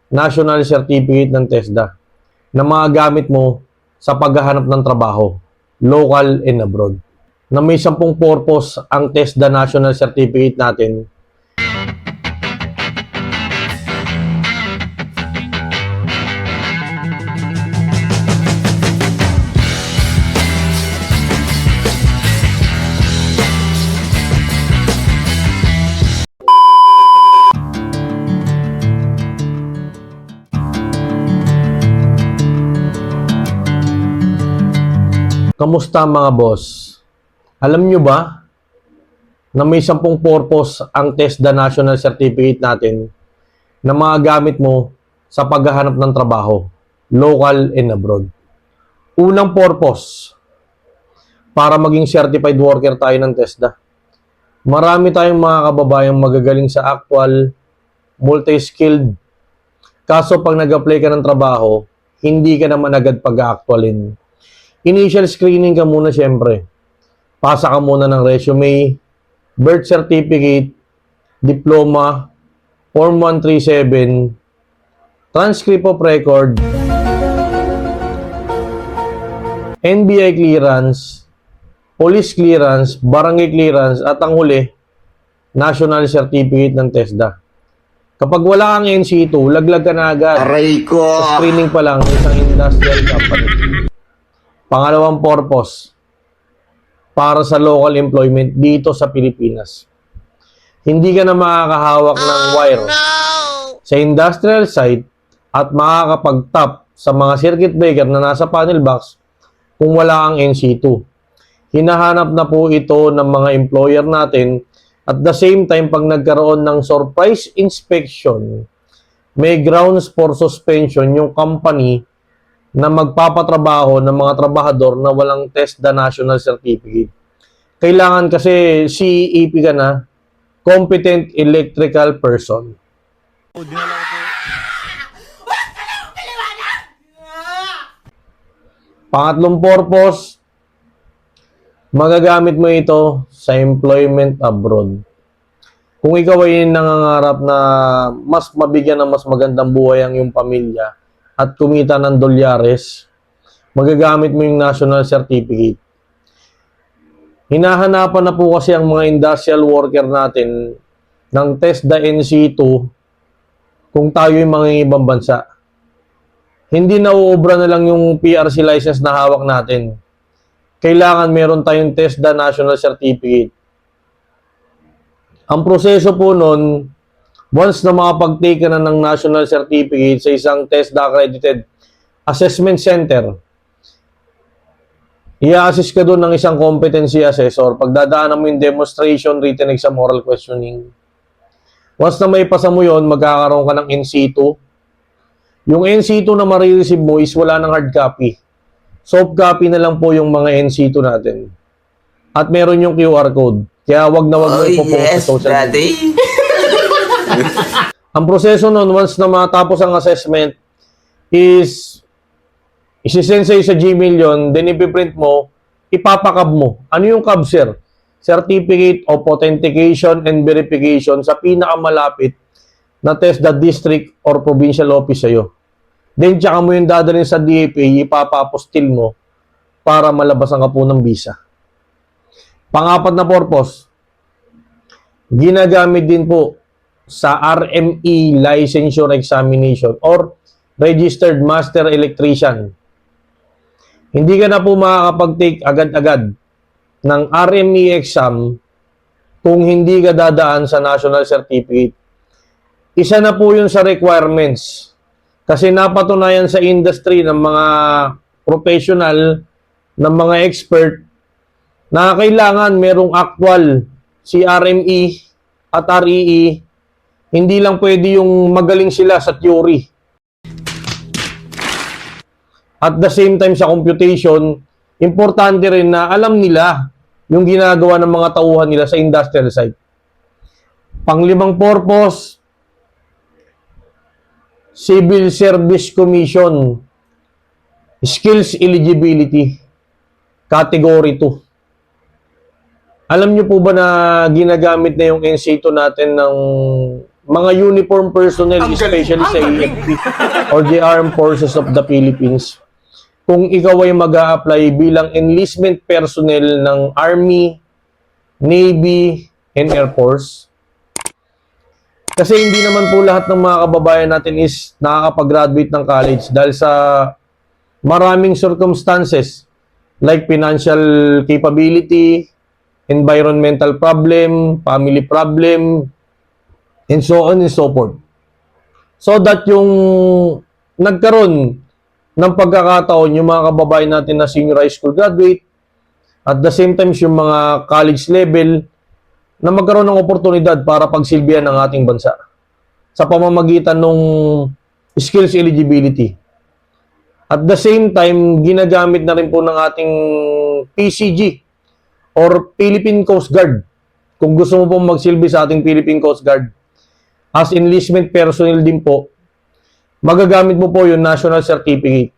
national certificate ng TESDA na magagamit mo sa paghahanap ng trabaho, local and abroad. Na may 10 purpose ang TESDA national certificate natin. Kamusta mga boss? Alam nyo ba na may 10 purpose ang TESDA National Certificate natin na magagamit mo sa paghahanap ng trabaho, local and abroad? Unang purpose, para maging certified worker tayo ng TESDA. Marami tayong mga kababayang magagaling sa actual, multi-skilled. Kaso pag nag-apply ka ng trabaho, hindi ka naman agad pag-actualin. Initial screening ka muna syempre. Pasa ka muna ng resume, birth certificate, diploma, Form 137, transcript of record, NBI clearance, police clearance, barangay clearance, at ang huli, national certificate ng TESDA. Kapag wala kang NC2, laglag ka na agad. Aray ko! Sa screening pa lang ng isang industrial company. Pangalawang purpose, para sa local employment dito sa Pilipinas. Hindi ka na makakahawak ng wire sa industrial site at makakapag-tap sa mga circuit breaker na nasa panel box kung wala kang NC2. Hinahanap na po ito ng mga employer natin at the same time pag nagkaroon ng surprise inspection, may grounds for suspension yung company na magpapatrabaho ng mga trabahador na walang TESDA National Certificate. Kailangan kasi CEP ka na, Competent Electrical Person. Pangatlong purpose, magagamit mo ito sa employment abroad. Kung ikaw ay nangangarap na mas mabigyan ng mas magandang buhay ang iyong pamilya, at kumita ng dolyares, magagamit mo yung national certificate. Hinahanapan na po kasi ang mga industrial worker natin ng TESDA NC2 kung tayo yung mga ibang bansa. Hindi na uubra na lang yung PRC license na hawak natin. Kailangan meron tayong TESDA national certificate. Ang proseso po nun, once na makapag-take ka na ng national certificate sa isang TESDA accredited assessment center, i-assist ka doon ng isang competency assessor. Pagdadaanan mo yung demonstration, written exam, oral questioning. Once na may pasa mo yun, magkakaroon ka ng NC2. Yung NC2 na marireceive mo is wala ng hard copy. Soft copy na lang po yung mga NC2 natin. At meron yung QR code. Kaya wag na wag mo ipopost sa social media. Ang proseso nun, once na matapos ang assessment, is isisend sa'yo sa Gmail yun, then ipiprint mo, ipapakab mo. Ano yung cab, sir? Certificate of Authentication and Verification sa pinakamalapit na TESDA district or provincial office sa'yo. Then, tsaka mo yung dadalhin sa DFA, ipapapostil mo para malabasan ka po ng visa. Pangapat na purpose, ginagamit din po sa RME licensure examination or registered master electrician. Hindi ka na po makakapag-take agad-agad ng RME exam kung hindi ka dadaan sa national certificate. Isa na po yun sa requirements kasi napatunayan sa industry ng mga professional, ng mga expert na kailangan merong actual si RME at REE. Hindi lang pwede yung magaling sila sa theory. At the same time sa computation, importante rin na alam nila yung ginagawa ng mga tauhan nila sa industrial site. Panglimang purpose, Civil Service Commission, Skills Eligibility, Category 2. Alam niyo po ba na ginagamit na yung NC2 natin ng mga uniform personnel, especially sa AFP or the Armed Forces of the Philippines, kung ikaw ay mag-a-apply bilang enlistment personnel ng Army, Navy, and Air Force. Kasi hindi naman po lahat ng mga kababayan natin is nakakapag-graduate ng college dahil sa maraming circumstances like financial capability, environmental problem, family problem, and so on and so forth. So that yung nagkaroon ng pagkakataon yung mga kababayan natin na senior high school graduate at the same time yung mga college level na magkaroon ng oportunidad para pagsilbihan ng ating bansa sa pamamagitan ng skills eligibility. At the same time, ginagamit na rin po ng ating PCG or Philippine Coast Guard. Kung gusto mo pong magsilbi sa ating Philippine Coast Guard, as enlistment personnel din po, magagamit mo po yung national certificate.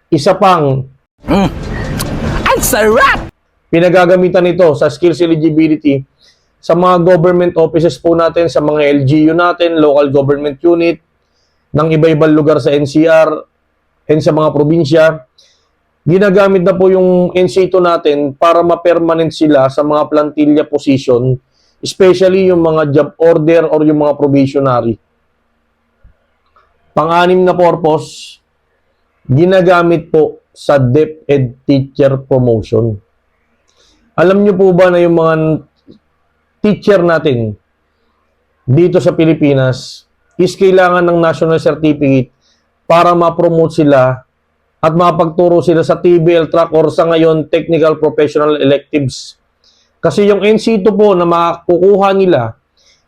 Isa pang, Ang sarap! pinagagamitan nito sa skills eligibility sa mga government offices po natin, sa mga LGU natin, local government unit, ng iba-ibang lugar sa NCR, and sa mga probinsya. Ginagamit na po yung NC2 natin para ma-permanent sila sa mga plantilla position, especially yung mga job order or yung mga probationary. Pang-anim na purpose, ginagamit po sa DepEd teacher promotion. Alam niyo po ba na yung mga teacher natin dito sa Pilipinas is kailangan ng national certificate para ma-promote sila at mapagturo sila sa TBL track or sa ngayon technical professional electives. Kasi yung NC2 po na makukuha nila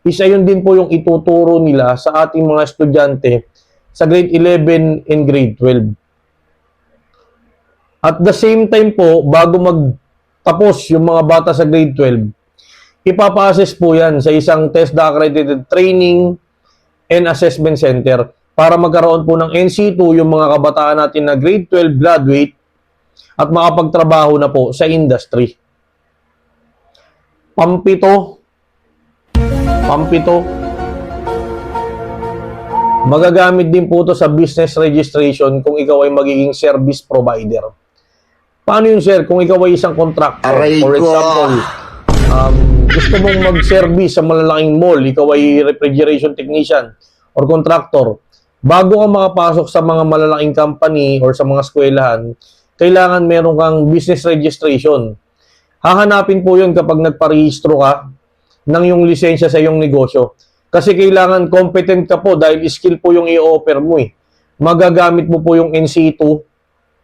is ayun din po yung ituturo nila sa ating mga estudyante sa grade 11 and grade 12. At the same time po, bago magtapos yung mga bata sa grade 12, ipapa-assess po yan sa isang TESDA accredited training and assessment center para magkaroon po ng NC2 yung mga kabataan natin na grade 12 graduate at makapagtrabaho na po sa industry. Pampito, magagamit din po ito sa business registration kung ikaw ay magiging service provider. Paano yun, sir? Kung ikaw ay isang contractor, for example, gusto mong mag-service sa malalaking mall, ikaw ay refrigeration technician or contractor, bago ka makapasok sa mga malalaking company or sa mga eskwelahan, kailangan meron kang business registration. Hahanapin po yun kapag nagparehistro ka ng yung lisensya sa iyong negosyo. Kasi kailangan competent ka po dahil skill po yung i-offer mo eh. Magagamit mo po yung NC2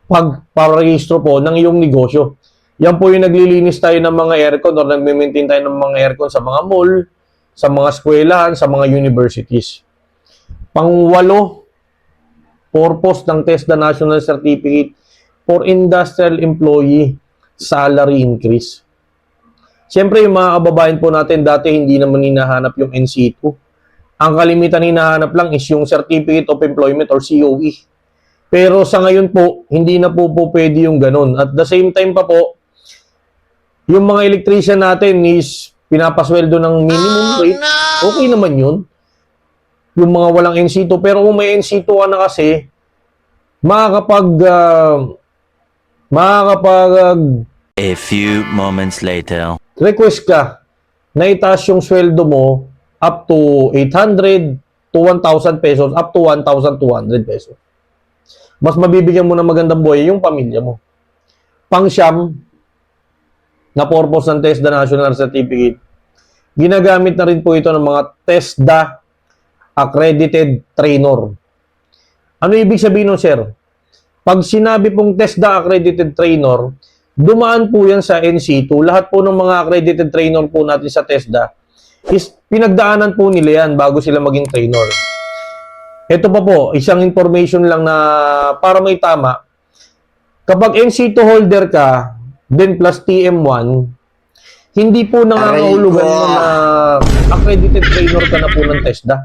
pag parehistro po ng iyong negosyo. Yan po yung naglilinis tayo ng mga aircon or nagme-maintain tayo ng mga aircon sa mga mall, sa mga eskwelahan, sa mga universities. Pang-8, purpose ng TESDA National Certificate for Industrial Employee Salary Increase. Siyempre, yung mga kababayan po natin, dati hindi naman hinahanap yung NC2. Ang kalimitan hinahanap lang is yung Certificate of Employment or COE. Pero sa ngayon po, hindi na po pwede yung ganun. At the same time pa po, yung mga electrician natin is pinapasweldo ng minimum rate. Okay naman yun. Yung mga walang NC2. Pero kung may NC2 ka na kasi, A few moments later. request ka na itaas yung sweldo mo up to 800 to 1,000 pesos, up to 1,200 pesos. Mas mabibigyan mo ng magandang buhay yung pamilya mo. Pang-siyam, na purpose ng TESDA National Certificate, ginagamit na rin po ito ng mga TESDA Accredited Trainer. Ano ibig sabihin nun, sir? Pag sinabi pong TESDA Accredited Trainer, dumaan po yan sa NC2. Lahat po ng mga accredited trainer po natin sa TESDA is pinagdaanan po nila yan bago sila maging trainer. Ito pa po, isang information lang na para may tama. Kapag NC2 holder ka, then plus TM1, hindi po nangangahulugan na accredited trainer ka na po ng TESDA.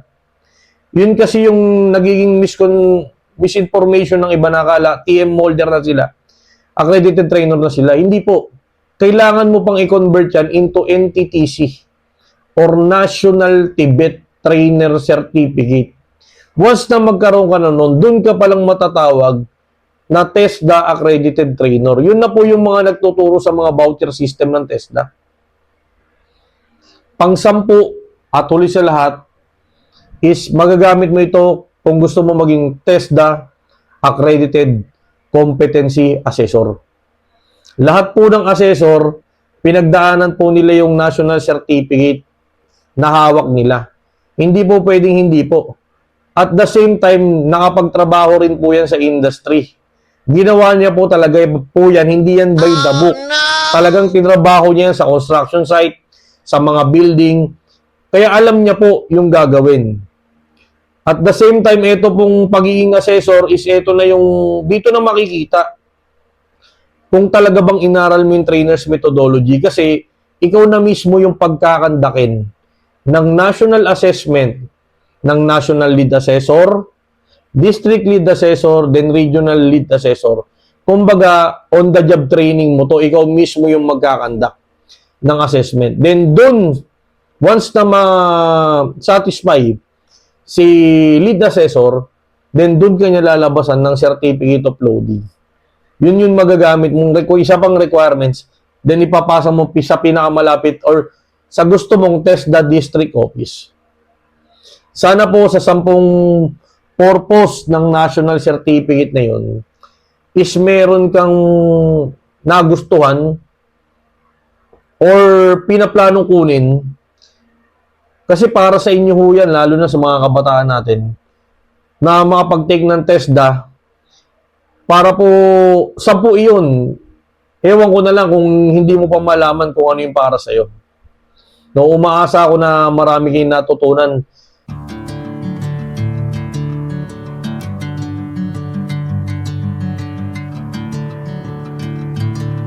Yun kasi yung nagiging misinformation ng iba, nakala TM holder na sila, accredited trainer na sila. Hindi po. Kailangan mo pang i-convert yan into NTTC or National Tibet trainer certificate. Once na magkaroon ka na nun, dun ka palang matatawag na TESDA accredited trainer. Yun na po yung mga nagtuturo sa mga voucher system ng TESDA. Pang-sampu at huli sa lahat is magagamit mo ito kung gusto mo maging TESDA accredited competency assessor. Lahat po ng assessor, pinagdaanan po nila yung national certificate na hawak nila. Hindi po pwedeng hindi po. At the same time, nakapagtrabaho rin po yan sa industry. Ginawa niya po talaga po yan, hindi yan by the book. Talagang tinrabaho niya yan sa construction site, sa mga building. Kaya alam niya po yung gagawin. At the same time, ito pong pagiging assessor is ito na yung, dito na makikita kung talaga bang inaral mo yung trainer's methodology. Kasi ikaw na mismo yung pagkakandakin ng national assessment ng national lead assessor, district lead assessor, then regional lead assessor. Kumbaga, on the job training mo to, ikaw mismo yung magkakandak ng assessment. Then dun, once na ma-satisfy si lead assessor, then dun kanya lalabasan ng certificate of loading. Yun yung magagamit mong, isa pang requirements, then ipapasa mo sa pinakamalapit or sa gusto mong TESDA district office. Sana po sa 10 purpose ng national certificate na yun is meron kang nagustuhan or pinaplanong kunin kasi para sa inyo ho yan, lalo na sa mga kabataan natin na makapag-take ng TESDA para po 10 iyon. Ewan ko na lang kung hindi mo pa malaman kung ano yung para sa'yo. No, umaasa ako na marami kayong natutunan